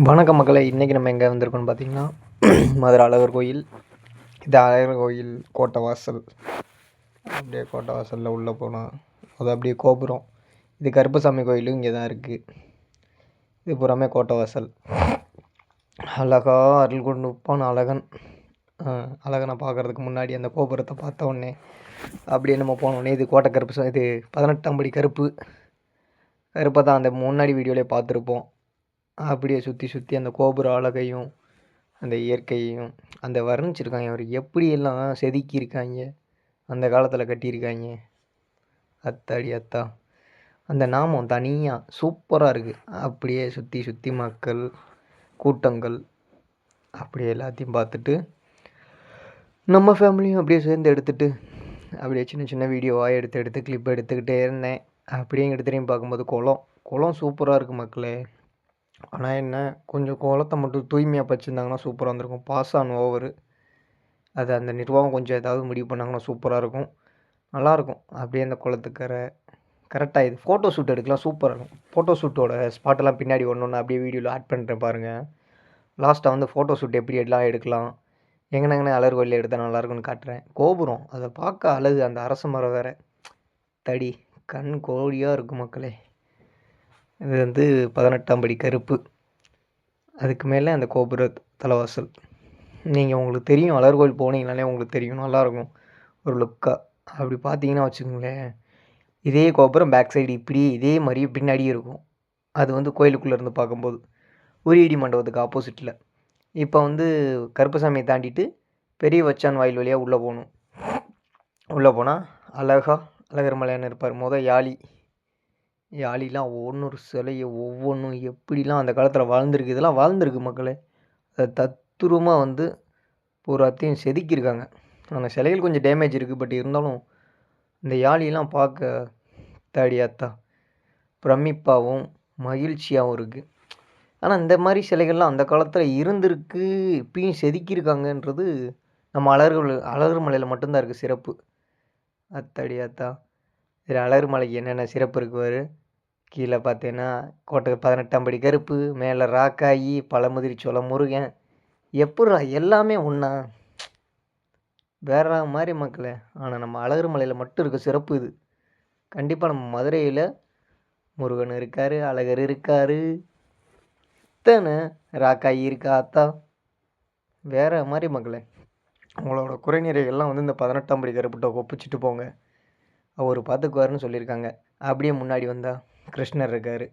வணக்கம் மக்களே, இன்றைக்கி நம்ம எங்கே வந்திருக்கோம்னு பார்த்தீங்கன்னா மதுரை அழகர் கோயில். இது அழகர் கோயில் கோட்டை வாசல். அப்படியே கோட்டை வாசலில் உள்ளே போனால் அது அப்படியே கோபுரம். இது கருப்பசாமி கோயிலும் இங்கே தான் இருக்குது. இது புறமே கோட்டை வாசல். அழகாக அருள் கொண்டு உப்பான அழகனை பார்க்குறதுக்கு முன்னாடி அந்த கோபுரத்தை பார்த்த உடனே அப்படியே நம்ம போனோடனே இது கோட்டை கருப்பு. இது 18ஆம் படி கருப்பை தான் அந்த முன்னாடி வீடியோவிலே பார்த்துருப்போம். அப்படியே சுற்றி அந்த கோபுர அழகையும் அந்த இயற்கையையும் அந்த வர்ணிச்சிருக்காங்க. அவர் எப்படியெல்லாம் செதுக்கியிருக்காங்க, அந்த காலத்தில் கட்டியிருக்காங்க. அத்தாடி அத்தா, அந்த நாமம் தனியாக சூப்பராக இருக்குது. அப்படியே சுற்றி மக்கள் கூட்டங்கள் அப்படியே எல்லாத்தையும் பார்த்துட்டு நம்ம ஃபேமிலியும் அப்படியே சேர்ந்து எடுத்துகிட்டு அப்படியே சின்ன வீடியோவாக எடுத்து கிளிப் எடுத்துக்கிட்டே இருந்தேன். அப்படியே இங்கே திரும்பி பார்க்கும்போது குளம் சூப்பராக இருக்குது மக்களே. ஆனால் என்ன, கொஞ்சம் குளத்தை மட்டும் தூய்மையாக வச்சுருந்தாங்கன்னா சூப்பராக இருந்திருக்கும். பாஸ் ஆன் ஓவரு அது அந்த நிர்வாகம் கொஞ்சம் ஏதாவது முடிவு பண்ணாங்கன்னா சூப்பராக இருக்கும், நல்லாயிருக்கும். அப்படியே அந்த குளத்துக்கரை கரெக்டாக இது ஃபோட்டோ ஷூட் எடுக்கலாம், சூப்பராக இருக்கும். ஃபோட்டோ ஷூட்டோட ஸ்பாட்டெல்லாம் பின்னாடி ஒன்று அப்படியே வீடியோவில் ஆட் பண்ணுறேன் பாருங்கள். லாஸ்ட்டாக வந்து ஃபோட்டோ ஷூட் எப்படி எல்லாம் எடுக்கலாம், எங்கனங்கன்னு அழகர் கோயிலில் எடுத்தால் நல்லாயிருக்குன்னு காட்டுறேன். கோபுரம் அதை பார்க்க அழகு, அந்த அரச மரம் வேறு தடி கண் கோடியாக இருக்கும் மக்களே. இது வந்து 18ஆம் படி கருப்பு. அதுக்கு மேலே அந்த கோபுர தலைவாசல். நீங்கள் உங்களுக்கு தெரியும், அழகர் கோயில் போனீங்கனாலே உங்களுக்கு தெரியும், நல்லாயிருக்கும் ஒரு லுக்காக. அப்படி பார்த்தீங்கன்னா வச்சுக்கோங்களேன், இதே கோபுரம் பேக் சைடு இப்படி இதே மாதிரியே பின்னாடியே இருக்கும். அது வந்து கோயிலுக்குள்ளே இருந்து பார்க்கும்போது உரியடி மண்டபத்துக்கு ஆப்போசிட்டில். இப்போ வந்து கருப்பசாமியை தாண்டிட்டு பெரிய வச்சான் வாயில் வழியாக உள்ளே போகணும். உள்ளே போனால் அழகர் மலையான்னு இருப்பார். யாழிலாம் ஒவ்வொரு சிலையை ஒவ்வொன்றும் எப்படிலாம் அந்த காலத்தில் வாழ்ந்துருக்கு. இதெல்லாம் வாழ்ந்துருக்கு மக்களே. அதை தத்துரூமாக வந்து பூராத்தையும் செதுக்கியிருக்காங்க. ஆனால் சிலைகள் கொஞ்சம் டேமேஜ் இருக்குது, பட் இருந்தாலும் இந்த யாழிலாம் பார்க்க தாடியாத்தான் பிரமிப்பாகவும் மகிழ்ச்சியாகவும் இருக்குது. ஆனால் இந்த மாதிரி சிலைகள்லாம் அந்த காலத்தில் இருந்திருக்கு, இப்பயும் செதுக்கியிருக்காங்கன்றது நம்ம அழகர் மலையில் மட்டும்தான் இருக்குது சிறப்பு. அத்தாடியாத்தா, இதில் அழகர் மலைக்கு என்னென்ன சிறப்பு இருக்குவார். கீழே பார்த்தீங்கன்னா கோட்டை 18ஆம் படி கருப்பு, மேலே ராக்காயி, பழமுதிரி சோள முருகன். எப்படா எல்லாமே ஒன்றா வேற மாதிரி மக்களே. ஆனால் நம்ம அழகர் மலையில் மட்டும் இருக்க சிறப்பு இது. கண்டிப்பாக நம்ம மதுரையில் முருகன் இருக்கார், அழகர் இருக்கார், இத்தனை ராக்காயி இருக்கா அத்தா, வேற மாதிரி மக்களே. உங்களோட குறைநிறைகள்லாம் வந்து இந்த 18ஆம் படி கருப்புட்ட ஒப்பிச்சுட்டு போங்க, அவர் பார்த்துக்குவாருன்னு சொல்லியிருக்காங்க. அப்படியே முன்னாடி வந்தால் கிருஷ்ணர் இருக்கார்.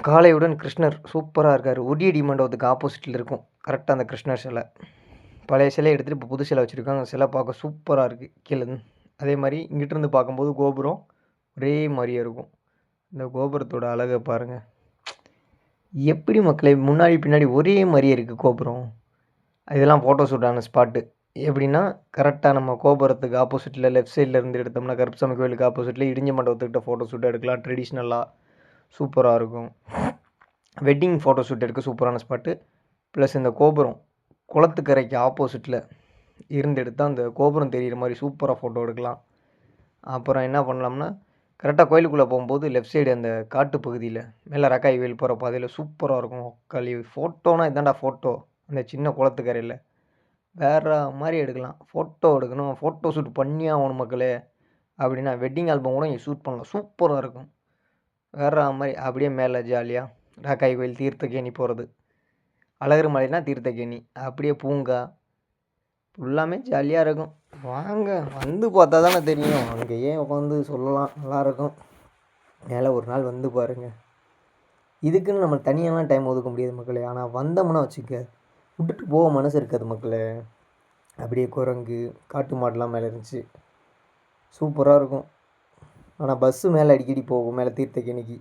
காளையுடன் கிருஷ்ணர் சூப்பராக இருக்கார். உரியடி மண்டபத்துக்கு ஆப்போசிட்டில் இருக்கும் கரெக்டாக அந்த கிருஷ்ணர் சிலை. பழைய சிலையை எடுத்துகிட்டு இப்போ புது சிலை வச்சுருக்காங்க. சிலை பார்க்க சூப்பராக இருக்குது கீழே. அதே மாதிரி இங்கிட்டிருந்து பார்க்கும்போது கோபுரம் ஒரே மாதிரியே இருக்கும். இந்த கோபுரத்தோட அழகை பாருங்கள் எப்படி மக்களே, முன்னாடி பின்னாடி ஒரே மாதிரியே இருக்குது கோபுரம். இதெல்லாம் ஃபோட்டோ ஷூட்டான ஸ்பாட்டு. எப்படின்னா கரெக்டாக நம்ம கோபுரத்துக்கு ஆப்போசிட்டில் லெஃப்ட் சைடில் இருந்து எடுத்தோம்னா கருப்பசாமி கோயிலுக்கு ஆப்போசிட்டில் இடிஞ்ச மண்டபத்துக்கிட்ட ஃபோட்டோ ஷூட் எடுக்கலாம். ட்ரெடிஷ்னலாக சூப்பராக இருக்கும். வெட்டிங் ஃபோட்டோ ஷூட் எடுக்க சூப்பரான ஸ்பாட்டு. ப்ளஸ் இந்த கோபுரம் குளத்துக்கரைக்கு ஆப்போசிட்டில் இருந்து எடுத்தால் அந்த கோபுரம் தெரிகிற மாதிரி சூப்பராக ஃபோட்டோ எடுக்கலாம். அப்புறம் என்ன பண்ணலாம்னா கரெக்டாக கோயிலுக்குள்ளே போகும்போது லெஃப்ட் சைடு அந்த காட்டு பகுதியில் மேலே ரக்காய் வேல் போகிற பாதையில் சூப்பராக இருக்கும். ஃபோட்டோனா இதாண்டா ஃபோட்டோ. அந்த சின்ன குளத்துக்கரையில் வேறு மாதிரி எடுக்கலாம். ஃபோட்டோ எடுக்கணும், ஃபோட்டோ ஷூட் பண்ணி ஆகணும் மக்களே அப்படின்னா வெட்டிங் ஆல்பம் கூட இங்கே ஷூட் பண்ணலாம், சூப்பராக இருக்கும். வேறு மாதிரி அப்படியே மேலே ஜாலியாக ராக்காய் கோயில் தீர்த்தக்கேணி போகிறது. அழகர் மலைனா தீர்த்தக்கேணி, அப்படியே பூங்கா ஃபுல்லாமே ஜாலியாக இருக்கும். வாங்க வந்து பார்த்தா தானே தெரியும், அங்கேயே உட்காந்து சொல்லலாம், நல்லாயிருக்கும். மேலே ஒரு நாள் வந்து பாருங்கள். இதுக்குன்னு நம்ம தனியாலாம் டைம் ஒதுக்க முடியாது மக்களே. ஆனால் வந்தோம்னா வச்சுக்க விட்டுட்டு போக மனசு இருக்காது மக்களே. அப்படியே குரங்கு காட்டு மாடெலாம் மேலே இருந்துச்சு, சூப்பராக இருக்கும். ஆனால் பஸ்ஸு மேலே அடிக்கடி போகும் மேலே தீர்த்தக்கேணிக்கு.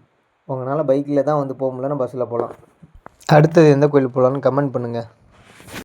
உங்களால் பைக்கில் தான் வந்து போக முடியலன்னா பஸ்ஸில் போகலாம். அடுத்தது எந்த கோயிலுக்கு போகலான்னு கமெண்ட் பண்ணுங்கள்.